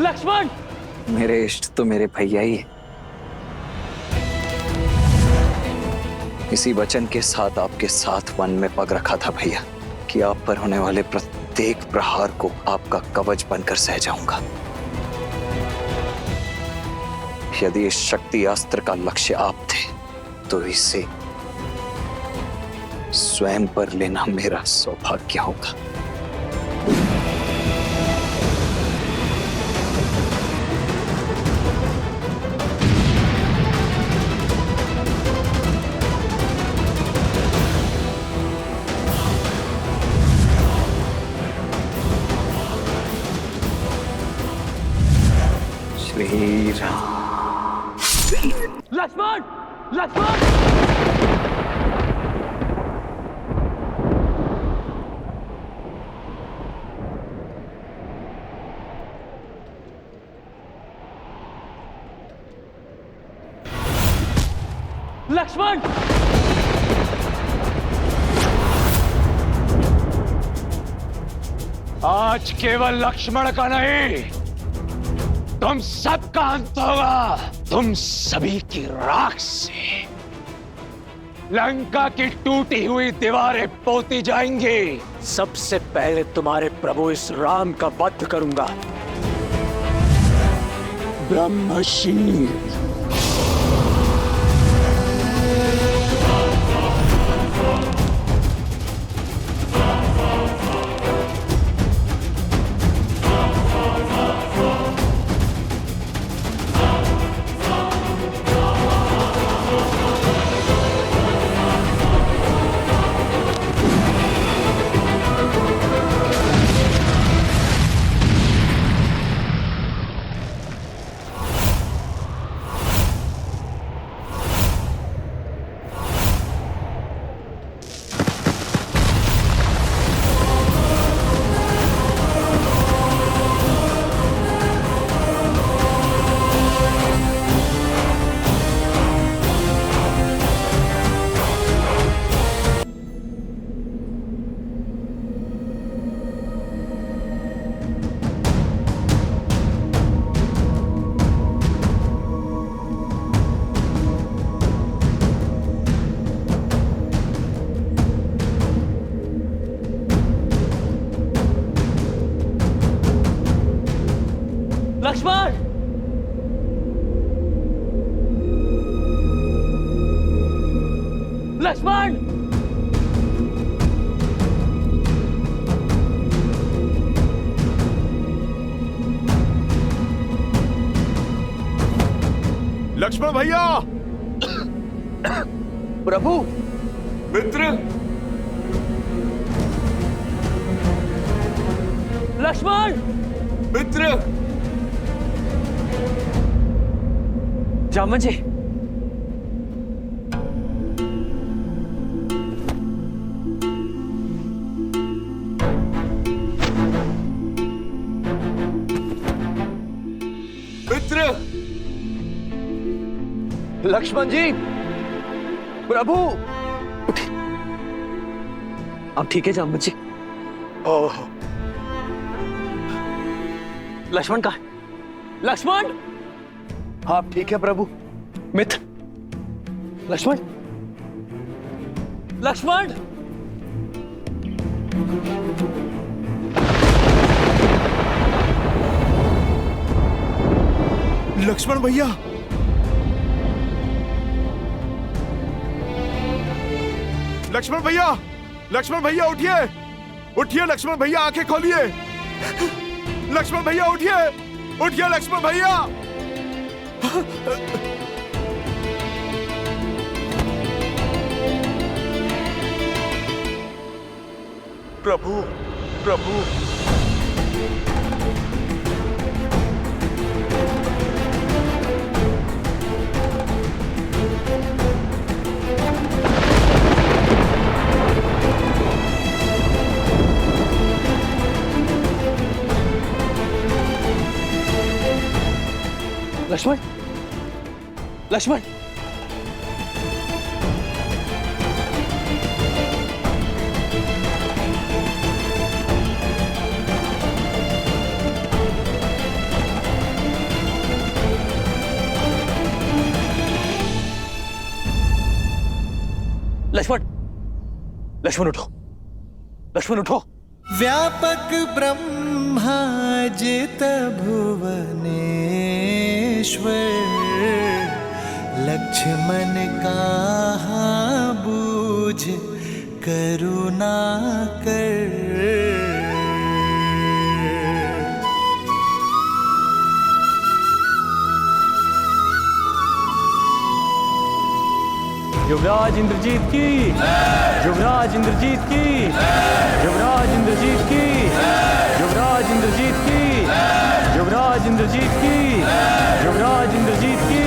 लक्ष्मण! मेरे इष्ट तो मेरे भैया ही है। इसी वचन के साथ आपके साथ वन में पग रखा था भैया कि आप पर होने वाले प्रत्येक प्रहार को आपका कवच बनकर सह जाऊंगा। यदि इस शक्ति अस्त्र का लक्ष्य आप थे तो इसे स्वयं पर लेना मेरा सौभाग्य होगा। श्री राम। लक्ष्मण! लक्ष्मण! लक्ष्मण! आज केवल लक्ष्मण का नहीं, तुम सबका अंत होगा। तुम सभी की राख से लंका की टूटी हुई दीवारें पोती जाएंगी। सबसे पहले तुम्हारे प्रभु इस राम का वध करूंगा। ब्रह्मशील। लक्ष्मण! लक्ष्मण! लक्ष्मण भैया! प्रभु! मित्र! लक्ष्मण! मित्र! जामन जी, मित्र! लक्ष्मण जी! प्रभु! आप ठीक है जामवंत जी? ओह! लक्ष्मण कहाँ है? लक्ष्मण! आप ठीक है प्रभु? मित्र! लक्ष्मण! लक्ष्मण! लक्ष्मण भैया! लक्ष्मण भैया! लक्ष्मण भैया उठिए! उठिए लक्ष्मण भैया, आंखें खोलिए! लक्ष्मण भैया उठिए! उठिए लक्ष्मण भैया! प्रभु! प्रभु! लक्ष्मण! लक्ष्मण! लक्ष्मण उठो, लक्ष्मण उठो। व्यापक ब्रह्मा जित भुवनेश्वर, लक्ष्मण कहाँ बूझ करुणा कर। युवराज इंद्रजीत की, युवराज इंद्रजीत की, युवराज इंद्रजीत की, युवराज इंद्रजीत की, युवराज इंद्रजीत की, युवराज इंद्रजीत की,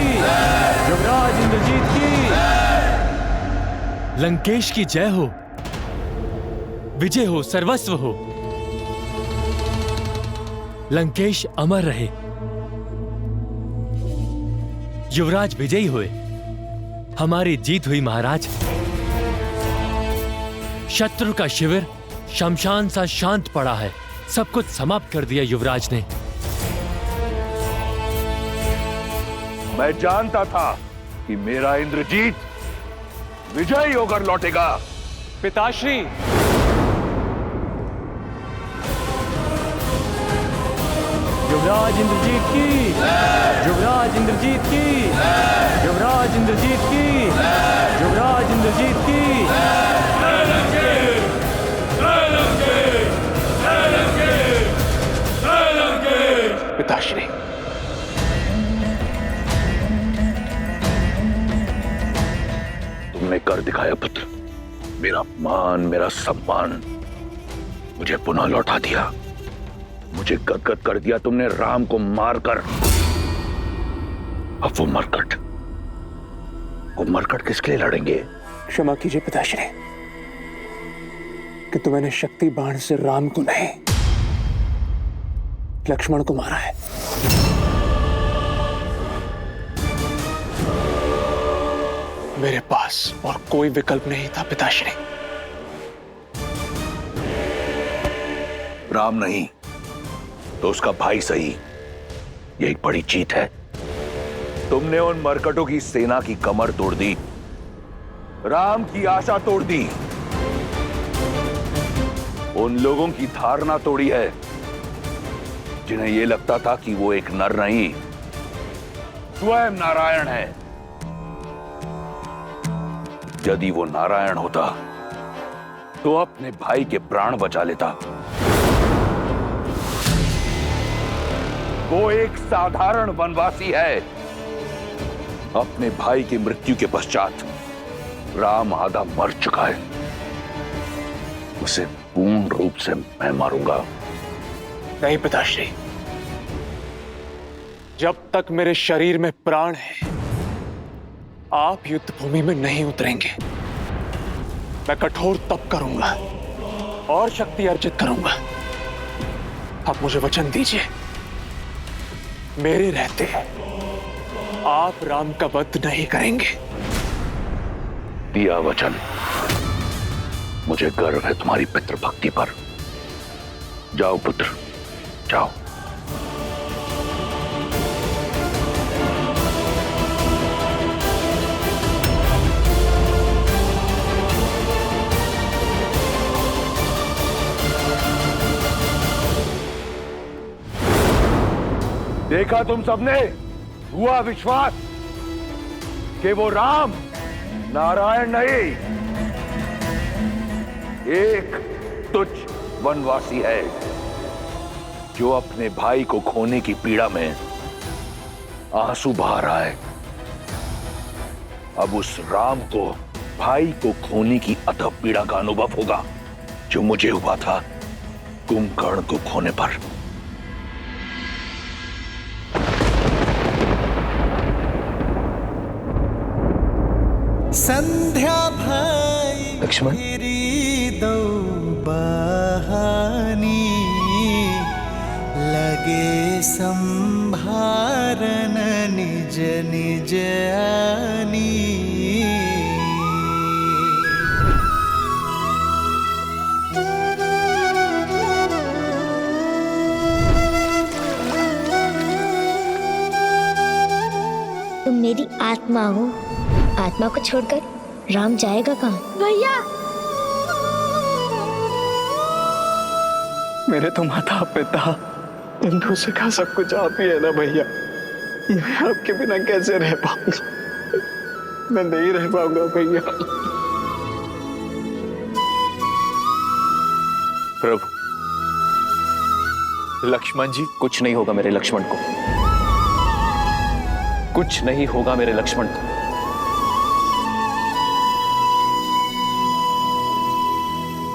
युवराज इंद्रजीत की। लंकेश की जय हो, विजय हो, सर्वस्व हो। लंकेश अमर रहे। युवराज विजयी हुए, हमारी जीत हुई महाराज। शत्रु का शिविर शमशान सा शांत पड़ा है, सब कुछ समाप्त कर दिया युवराज ने। मैं जानता था कि मेरा इंद्रजीत विजयी होकर लौटेगा। पिताश्री, युवराज इंद्रजीत की, युवराज इंद्रजीत की, युवराज इंद्रजीत की, युवराज इंद्रजीत की। पिताश्री, तुमने कर दिखाया पुत्र। मेरा मान, मेरा सम्मान मुझे पुनः लौटा दिया। मुझे गदगद कर दिया तुमने राम को मारकर। अब वो मरकट किसके लिए लड़ेंगे? क्षमा कीजिए पिताश्री कि तो मैंने शक्ति बाण से राम को नहीं, लक्ष्मण को मारा है। मेरे पास और कोई विकल्प नहीं था पिताश्री। राम नहीं तो उसका भाई सही, ये एक बड़ी जीत है। तुमने उन मरकटों की सेना की कमर तोड़ दी, राम की आशा तोड़ दी, उन लोगों की धारणा तोड़ी है जिन्हें यह लगता था कि वो एक नर नहीं, स्वयं नारायण है। यदि वो नारायण होता तो अपने भाई के प्राण बचा लेता। वो एक साधारण वनवासी है। अपने भाई की मृत्यु के पश्चात राम आधा मर चुका है, उसे पूर्ण रूप से मैं मारूंगा। नहीं पिताश्री, जब तक मेरे शरीर में प्राण है आप युद्ध भूमि में नहीं उतरेंगे। मैं कठोर तप करूंगा और शक्ति अर्जित करूंगा। आप मुझे वचन दीजिए, मेरे रहते आप राम का वध नहीं करेंगे। दिया वचन। मुझे गर्व है तुम्हारी पितृभक्ति पर। जाओ पुत्र, जाओ। देखा तुम सबने, हुआ विश्वास कि वो राम नारायण नहीं, एक तुच्छ वनवासी है जो अपने भाई को खोने की पीड़ा में आंसू बहा रहा है। अब उस राम को भाई को खोने की अथक पीड़ा का अनुभव होगा जो मुझे हुआ था कुंभकर्ण को खोने पर। संध्या भाई लक्ष्मण, दो बहानी लगे संभारन निज निज आनी। तुम मेरी आत्मा हो, आत्मा को छोड़कर राम जाएगा कहाँ? भैया मेरे तो माता पिता बंधु सखा सब कुछ आप ही है ना भैया। मैं आपके बिना कैसे रह पाऊंगा? मैं नहीं रह पाऊंगा भैया। प्रभु, लक्ष्मण जी, कुछ नहीं होगा मेरे लक्ष्मण को, कुछ नहीं होगा मेरे लक्ष्मण को।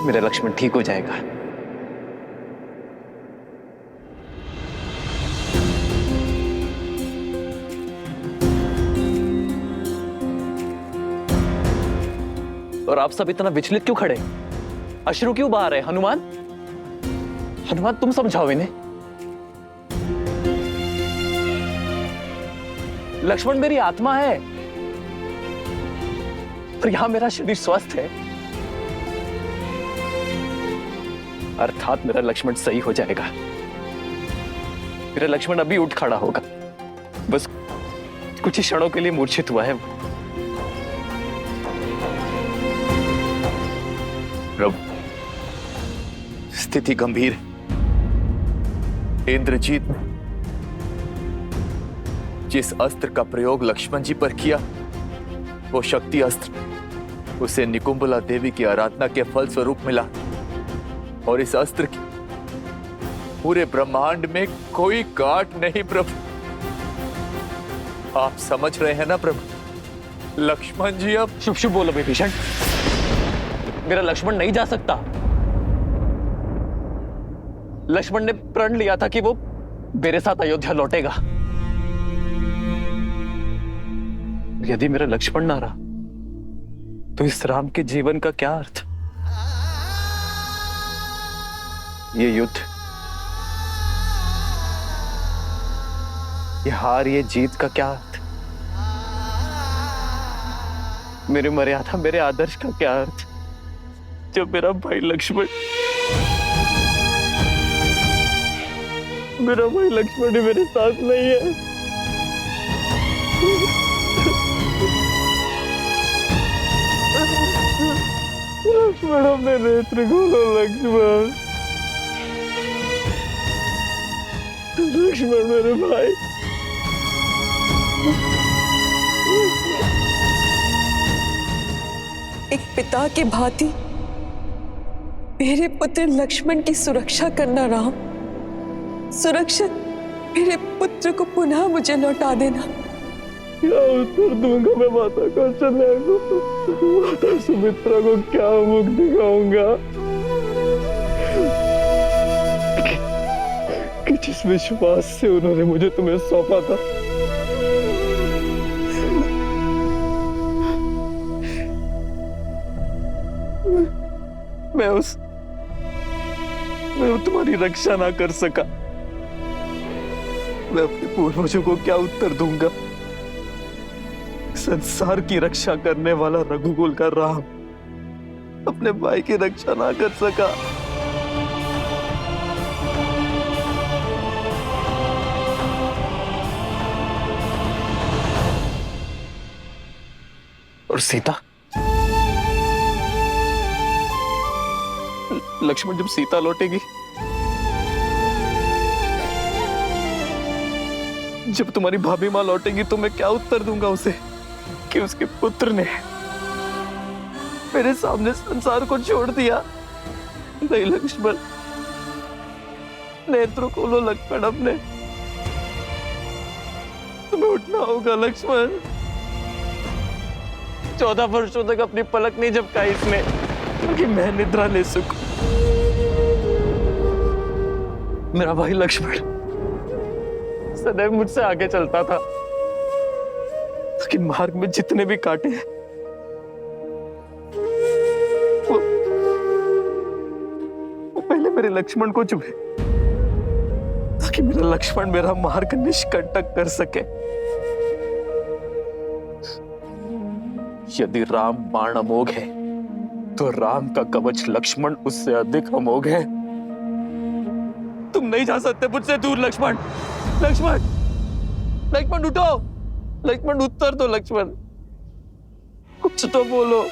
मेरा लक्ष्मण ठीक हो जाएगा। और आप सब इतना विचलित क्यों खड़े? अश्रु क्यों बहा रहे? हनुमान, हनुमान तुम समझाओ इन्हें। लक्ष्मण मेरी आत्मा है और यहां मेरा शरीर स्वस्थ है, अर्थात मेरा लक्ष्मण सही हो जाएगा। मेरा लक्ष्मण अभी उठ खड़ा होगा, बस कुछ ही क्षणों के लिए मूर्छित हुआ है। प्रभु, स्थिति गंभीर है। इंद्रजीत ने जिस अस्त्र का प्रयोग लक्ष्मण जी पर किया, वो शक्ति अस्त्र उसे निकुंभला देवी की आराधना के फल स्वरूप मिला, और इस अस्त्र की पूरे ब्रह्मांड में कोई गांठ नहीं। प्रभु, आप समझ रहे हैं ना प्रभु? लक्ष्मण जी अब शुभ शुभ बोलो विभीषण, मेरा लक्ष्मण नहीं जा सकता। लक्ष्मण ने प्रण लिया था कि वो मेरे साथ अयोध्या लौटेगा। यदि मेरा लक्ष्मण ना रहा तो इस राम के जीवन का क्या अर्थ? ये युद्ध, ये हार, ये जीत का क्या अर्थ? मेरी मर्यादा, मेरे आदर्श का क्या अर्थ जब मेरा भाई लक्ष्मण, मेरा भाई लक्ष्मण मेरे साथ नहीं है? लक्ष्मण, अपने नेत्र खोलो लक्ष्मण, लक्ष्मण मेरे भाई। एक पिता की भांति मेरे पुत्र लक्ष्मण की सुरक्षा करना राम। सुरक्षित मेरे पुत्र को पुनः मुझे लौटा देना। क्या उत्तर दूंगा मैं माता कौशल्या को? माता सुमित्रा को क्या मुख दिखाऊंगा कि जिस विश्वास से उन्होंने मुझे तुम्हें सौंपा था, मैं तुम्हारी रक्षा ना कर सका। मैं अपने पूर्वजों को क्या उत्तर दूंगा? संसार की रक्षा करने वाला रघुकुल का राम अपने भाई की रक्षा ना कर सका। और सीता, लक्ष्मण जब सीता लौटेगी, जब तुम्हारी भाभी मां लौटेगी, तो मैं क्या उत्तर दूंगा उसे कि उसके पुत्र ने मेरे सामने संसार को छोड़ दिया? नहीं लक्ष्मण, नेत्र खोलो लक्ष्मण अपने, तुम्हें उठना होगा लक्ष्मण। 14 वर्षों तक अपनी पलक नहीं झपकाई इसने कि मैं निद्रा ले सकूं। मेरा भाई लक्ष्मण सदैव मुझसे आगे चलता था, लेकिन मार्ग में जितने भी कांटे वो पहले मेरे लक्ष्मण को चुभे, ताकि मेरा लक्ष्मण मेरा मार्ग निष्कंटक कर सके। यदि राम बाण अमोघ है, तो राम का कवच लक्ष्मण उससे अधिक अमोघ है। तुम नहीं जा सकते मुझसे दूर लक्ष्मण। लक्ष्मण, लक्ष्मण उठो, लक्ष्मण उत्तर दो लक्ष्मण, कुछ तो बोलो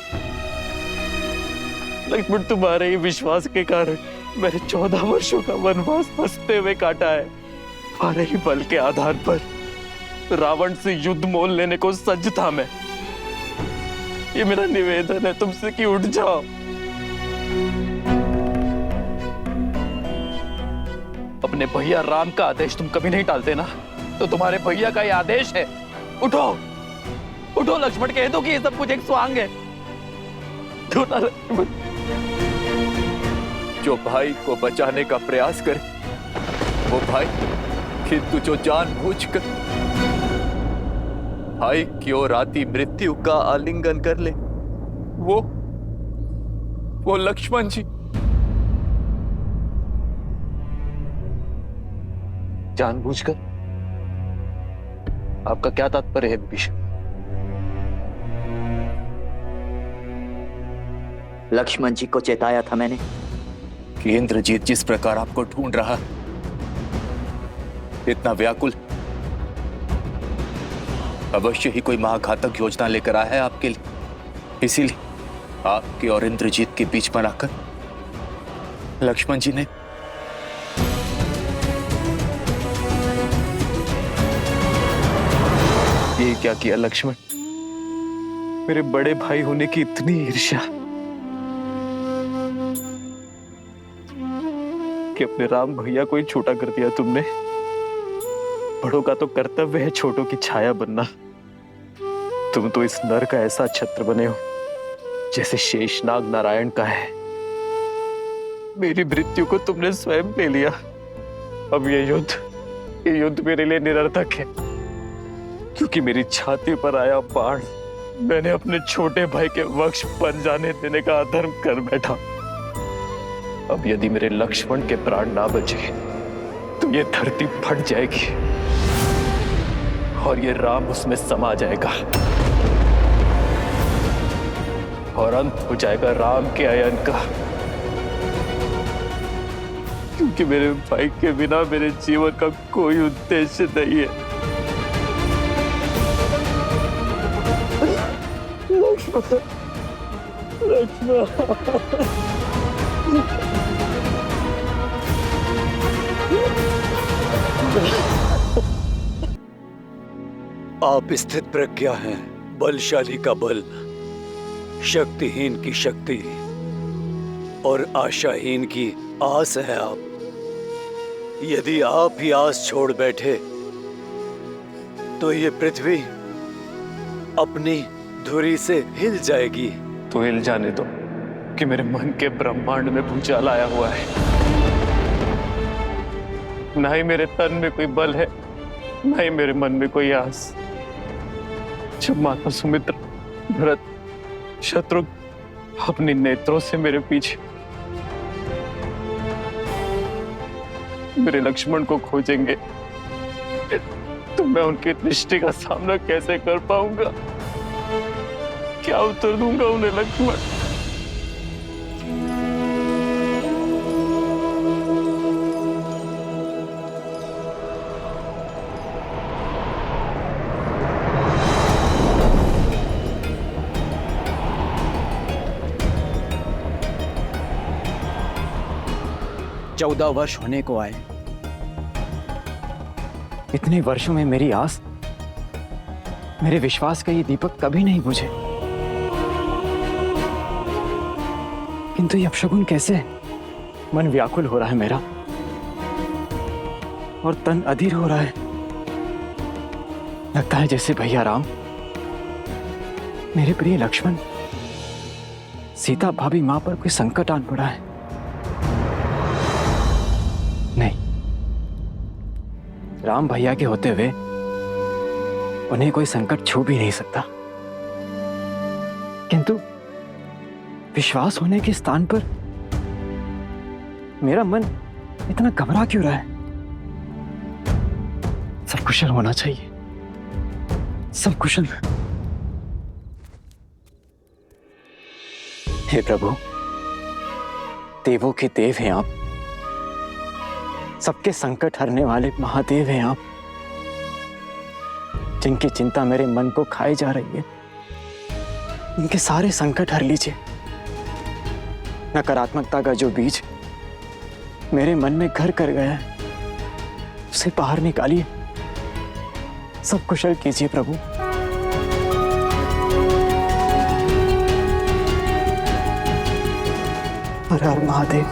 लक्ष्मण। तुम्हारे ही विश्वास के कारण मैंने 14 वर्षों का वनवास हंसते हुए काटा है। 12 ही बल के आधार पर रावण से युद्ध मोल लेने को सज्ज था मैं। ये मेरा निवेदन है तुमसे कि उठ जाओ। अपने भैया राम का आदेश तुम कभी नहीं टालते ना, तो तुम्हारे भैया का ये आदेश है, उठो उठो लक्ष्मण, कह दो कि ये सब कुछ एक स्वांग है। जो भाई को बचाने का प्रयास करे वो भाई, किंतु जो जानबूझकर भाई की ओर आती मृत्यु का आलिंगन कर ले, वो लक्ष्मण जी। जानबूझकर? आपका क्या तात्पर्य है विभीषण? लक्ष्मण जी को चेताया था मैंने कि इंद्रजीत जिस प्रकार आपको ढूंढ रहा, इतना व्याकुल, अवश्य ही कोई महाघातक योजना लेकर आया है आपके लिए। इसीलिए आपके और इंद्रजीत के बीच बनाकर लक्ष्मण जी ने ये क्या किया लक्ष्मण? मेरे बड़े भाई होने की इतनी ईर्ष्या कि अपने राम भैया को ही छोटा कर दिया तुमने। बड़ों का तो कर्तव्य है छोटों की छाया बनना। तुम तो इस नर का ऐसा छत्र बने हो जैसे शेषनाग नारायण का है। मेरी मृत्यु को तुमने स्वयं ले लिया। अब ये युद्ध मेरे लिए निरर्थक है, क्योंकि मेरी छाती पर आया बाण मैंने अपने छोटे भाई के वक्ष बन जाने देने का अधर्म कर बैठा। अब यदि मेरे लक्ष्मण के प्राण ना बचे तो ये धरती फट जाएगी और ये राम उसमें समा जाएगा और अंत हो जाएगा राम के अयन का। क्योंकि मेरे भाई के बिना मेरे जीवन का कोई उद्देश्य नहीं है। आप स्थित प्रज्ञा हैं, बलशाली का बल, शक्तिहीन की शक्ति और आशाहीन की आस है आप। यदि आप ही आस छोड़ बैठे तो ये पृथ्वी अपनी धुरी से हिल जाएगी। तो हिल जाने दो कि मेरे मन के ब्रह्मांड में भूचाल आया हुआ है। ना ही मेरे तन में कोई बल है, ना ही मेरे मन में कोई आस। जब माता सुमित्रा, भरत, शत्रुघ्न अपने नेत्रों से मेरे पीछे मेरे लक्ष्मण को खोजेंगे तो मैं उनकी दृष्टि का सामना कैसे कर पाऊंगा? क्या उत्तर दूंगा उन्हें लक्ष्मण? चौदह वर्ष होने को आए। इतने वर्षों में मेरी आस, मेरे विश्वास का ये दीपक कभी नहीं बुझे। किंतु ये अपशगुन कैसे? मन व्याकुल हो रहा है मेरा और तन अधीर हो रहा है। लगता है जैसे भैया राम, मेरे प्रिय लक्ष्मण, सीता भाभी मां पर कोई संकट आन पड़ा है। नहीं, राम भैया के होते हुए उन्हें कोई संकट छू भी नहीं सकता। किंतु विश्वास होने के स्थान पर मेरा मन इतना घबरा क्यों रहा है? सब कुशल होना चाहिए, सब कुशल। हे प्रभु, देवों के देव हैं आप, सबके संकट हरने वाले महादेव हैं आप, जिनकी चिंता मेरे मन को खाए जा रही है। इनके सारे संकट हर लीजिए। नकारात्मकता का जो बीज मेरे मन में घर कर गया है, उसे बाहर निकालिए, सब कुशल कीजिए प्रभु। हर हर महादेव।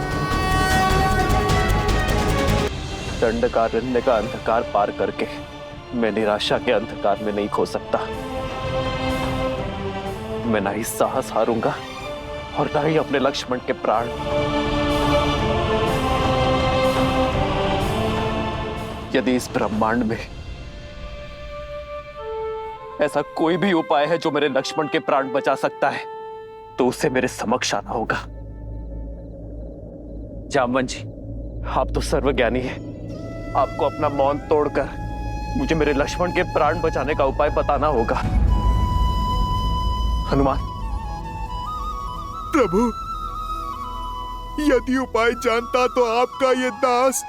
दंडकारण्य का अंधकार पार करके मैं निराशा के अंधकार में नहीं खो सकता। मैं ना ही साहस हारूंगा और ना ही अपने लक्ष्मण के प्राण। यदि इस ब्रह्मांड में ऐसा कोई भी उपाय है जो मेरे लक्ष्मण के प्राण बचा सकता है, तो उसे मेरे समक्ष आना होगा। जामवन जी, आप तो सर्वज्ञानी हैं। आपको अपना मौन तोड़कर मुझे मेरे लक्ष्मण के प्राण बचाने का उपाय बताना होगा। हनुमान। प्रभु, यदि उपाय जानता तो आपका ये दास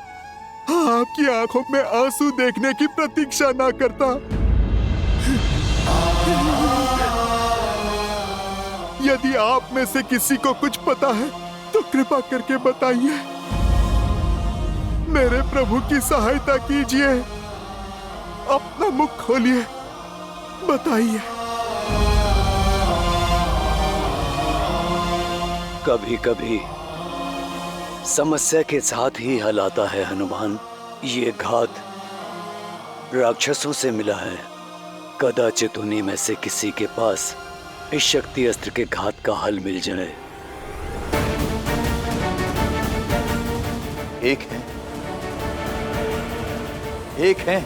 आपकी आंखों में आंसू देखने की प्रतीक्षा ना करता। यदि आप में से किसी को कुछ पता है तो कृपा करके बताइए। मेरे प्रभु की सहायता कीजिए। अपना मुख खोलिए, बताइए। कभी कभी समस्या के साथ ही हल आता है हनुमान। ये घात राक्षसों से मिला है। कदाचित उन्हीं में से किसी के पास इस शक्ति अस्त्र के घात का हल मिल जाए। एक है